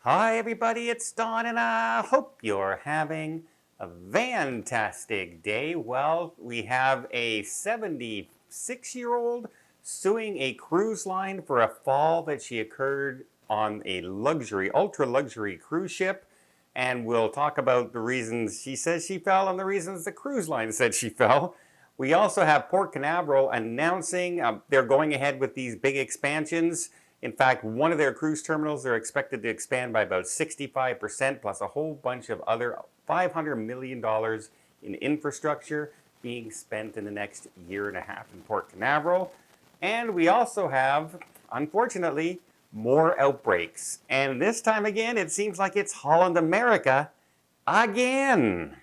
Hi everybody, it's Don and I hope you're having a fantastic day. Well, we have a 76-year-old suing a cruise line for a fall that she occurred on a ultra luxury cruise ship. And we'll talk about the reasons she says she fell and the reasons the cruise line said she fell. We also have Port Canaveral announcing they're going ahead with these big expansions. In fact, one of their cruise terminals, they're expected to expand by about 65%, plus a whole bunch of other $500 million in infrastructure being spent in the next year and a half in Port Canaveral. And we also have, unfortunately, more outbreaks. And this time again, it seems like it's Holland America again.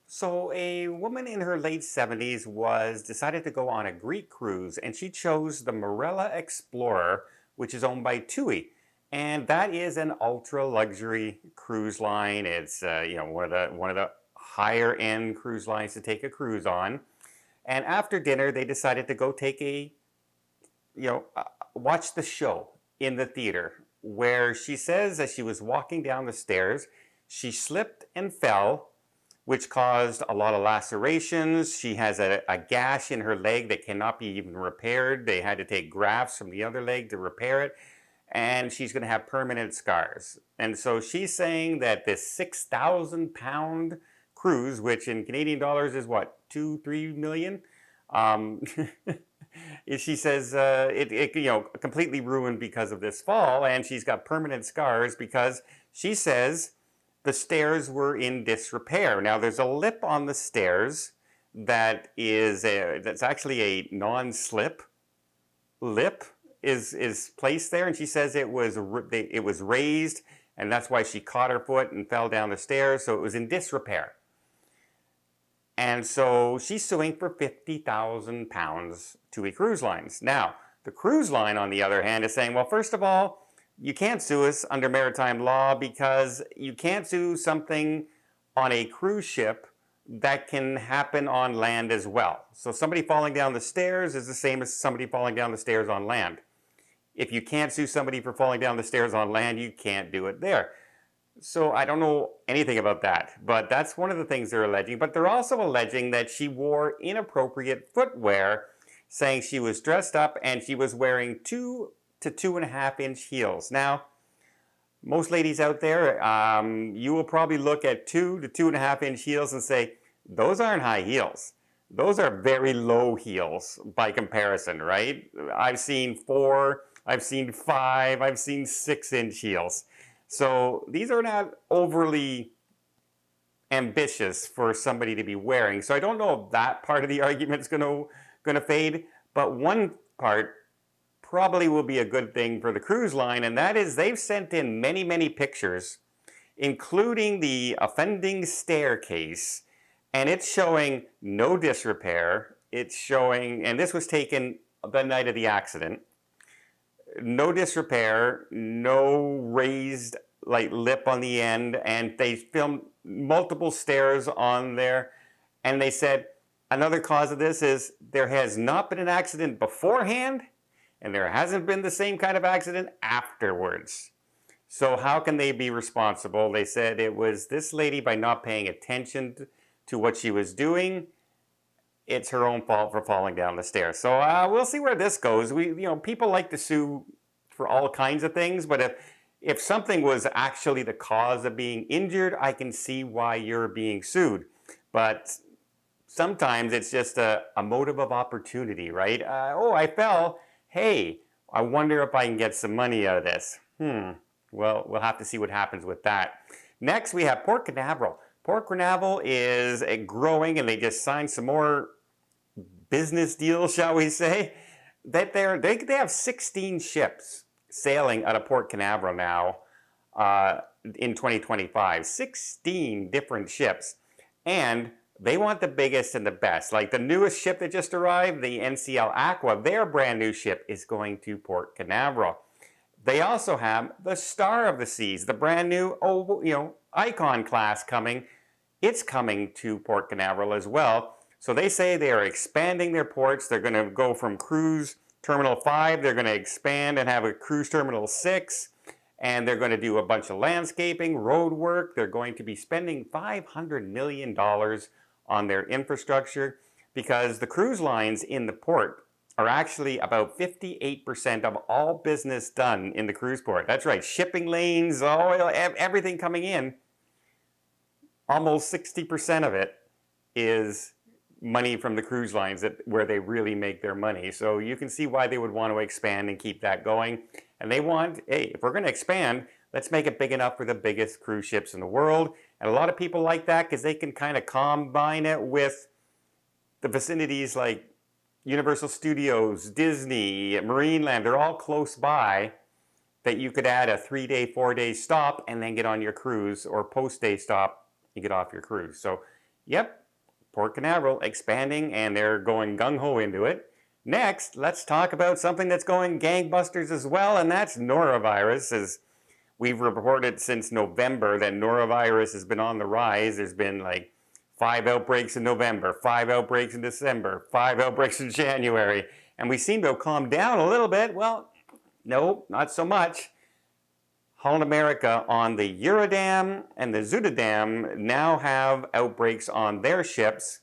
So a woman in her late 70s decided to go on a Greek cruise, and she chose the Marella Explorer, which is owned by TUI. And that is an ultra luxury cruise line. It's one of the higher end cruise lines to take a cruise on. And after dinner, they decided to go take watch the show in the theater, where she says as she was walking down the stairs, she slipped and fell, which caused a lot of lacerations. She has a gash in her leg that cannot be even repaired. They had to take grafts from the other leg to repair it. And she's going to have permanent scars. And so she's saying that this 6,000-pound cruise, which in Canadian dollars is what, 2-3 million? She says it completely ruined because of this fall, and she's got permanent scars because she says the stairs were in disrepair. Now there's a lip on the stairs that's actually a non-slip lip is placed there, and she says it was raised, and that's why she caught her foot and fell down the stairs, so it was in disrepair. And so she's suing for 50,000 pounds to a cruise lines. Now, the cruise line, on the other hand, is saying, well, first of all, you can't sue us under maritime law because you can't sue something on a cruise ship that can happen on land as well. So somebody falling down the stairs is the same as somebody falling down the stairs on land. If you can't sue somebody for falling down the stairs on land, you can't do it there. So I don't know anything about that, but that's one of the things they're alleging. But they're also alleging that she wore inappropriate footwear, saying she was dressed up and she was wearing 2 to 2.5-inch heels. Now, most ladies out there, you will probably look at 2 to 2.5-inch heels and say, those aren't high heels. Those are very low heels by comparison, right? I've seen 4, I've seen 5, I've seen 6-inch heels. So these are not overly ambitious for somebody to be wearing. So I don't know if that part of the argument is going to fade, but one part probably will be a good thing for the cruise line, and that is they've sent in many, many pictures, including the offending staircase, and it's showing no disrepair. It's showing, and this was taken the night of the accident, no disrepair, no raised lip on the end, and they filmed multiple stairs on there, and they said another cause of this is there has not been an accident beforehand, and there hasn't been the same kind of accident afterwards. So how can they be responsible? They said it was this lady by not paying attention to what she was doing. It's her own fault for falling down the stairs. So we'll see where this goes. People like to sue for all kinds of things, but if something was actually the cause of being injured, I can see why you're being sued. But sometimes it's just a motive of opportunity, right? Oh, I fell. Hey, I wonder if I can get some money out of this. Well, we'll have to see what happens with that. Next, we have Port Canaveral. Port Canaveral is growing, and they just signed some more business deals, shall we say. That they have 16 ships sailing out of Port Canaveral now in 2025. 16 different ships. And they want the biggest and the best. Like the newest ship that just arrived, the NCL Aqua, their brand new ship is going to Port Canaveral. They also have the Star of the Seas, the brand new, Icon class coming. It's coming to Port Canaveral as well. So they say they are expanding their ports. They're going to go from cruise terminal 5, they're going to expand and have a cruise terminal 6, and they're going to do a bunch of landscaping, road work. They're going to be spending $500 million on their infrastructure because the cruise lines in the port are actually about 58% of all business done in the cruise port. That's right, shipping lanes, oil, everything coming in. Almost 60% of it is money from the cruise lines where they really make their money. So you can see why they would want to expand and keep that going. And they want, hey, if we're going to expand, let's make it big enough for the biggest cruise ships in the world. And a lot of people like that because they can kind of combine it with the vicinities like Universal Studios, Disney, Marineland. They're all close by that you could add a 3-day, 4-day stop and then get on your cruise, or post-day stop and get off your cruise. So, yep. Port Canaveral expanding, and they're going gung-ho into it. Next, let's talk about something that's going gangbusters as well, and that's norovirus. As we've reported since November that norovirus has been on the rise. There's been like 5 outbreaks in November, 5 outbreaks in December, 5 outbreaks in January, and we seem to have calmed down a little bit. Well, no, not so much. Holland America on the Eurodam and the Zutadam now have outbreaks on their ships.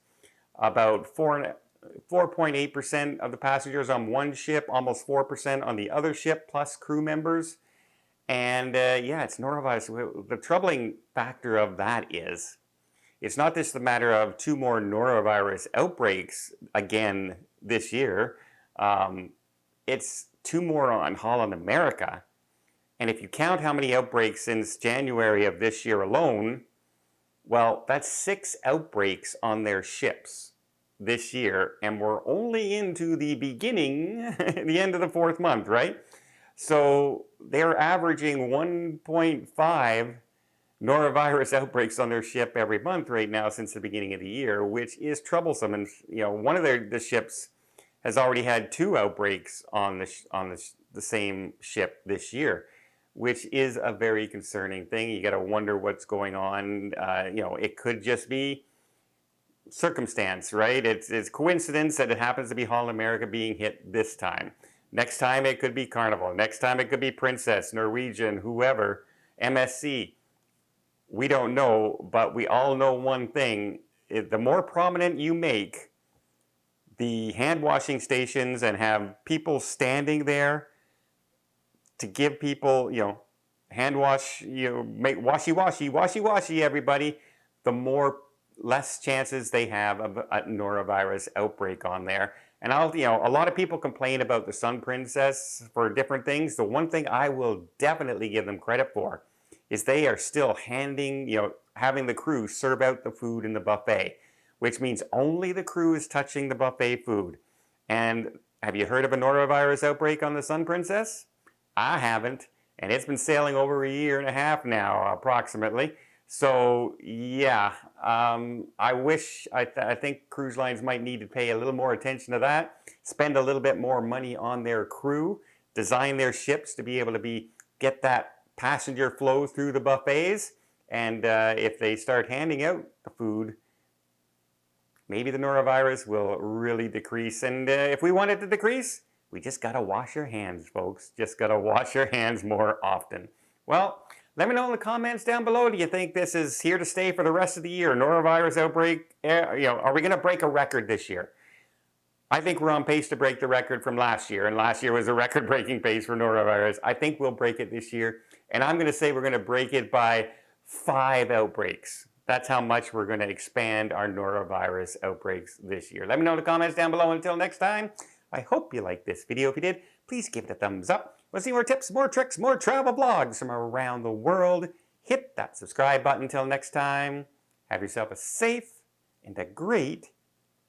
About 4.8% of the passengers on one ship, almost 4% on the other ship, plus crew members. And yeah, it's norovirus. The troubling factor of that is, it's not just a matter of 2 more norovirus outbreaks again this year. It's 2 more on Holland America. And if you count how many outbreaks since January of this year alone, well, that's 6 outbreaks on their ships this year. And we're only into the beginning, the end of the 4th month, right? So they're averaging 1.5 norovirus outbreaks on their ship every month right now since the beginning of the year, which is troublesome. And one of the ships has already had 2 outbreaks on the same ship this year, which is a very concerning thing. You got to wonder what's going on. It could just be circumstance, right? It's coincidence that it happens to be Holland America being hit this time. Next time it could be Carnival. Next time it could be Princess, Norwegian, whoever, MSC. We don't know, but we all know one thing. The more prominent you make the hand washing stations and have people standing there to give people, hand wash, make washy, everybody, the less chances they have of a norovirus outbreak on there. And a lot of people complain about the Sun Princess for different things. The one thing I will definitely give them credit for is they are still having the crew serve out the food in the buffet, which means only the crew is touching the buffet food. And have you heard of a norovirus outbreak on the Sun Princess? I haven't, and it's been sailing over a year and a half now, approximately. So yeah, I think cruise lines might need to pay a little more attention to that, spend a little bit more money on their crew, design their ships to be able to get that passenger flow through the buffets, and if they start handing out the food, maybe the norovirus will really decrease. And if we want it to decrease, we just gotta wash our hands, folks. Just gotta wash our hands more often. Well, let me know in the comments down below. Do you think this is here to stay for the rest of the year? Norovirus outbreak, are we gonna break a record this year? I think we're on pace to break the record from last year, and last year was a record-breaking pace for norovirus. I think we'll break it this year, and I'm gonna say we're gonna break it by 5 outbreaks. That's how much we're gonna expand our norovirus outbreaks this year. Let me know in the comments down below. Until next time, I hope you liked this video. If you did, please give it a thumbs up. Want to see more tips, more tricks, more travel blogs from around the world? Hit that subscribe button. Until next time, have yourself a safe and a great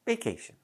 vacation.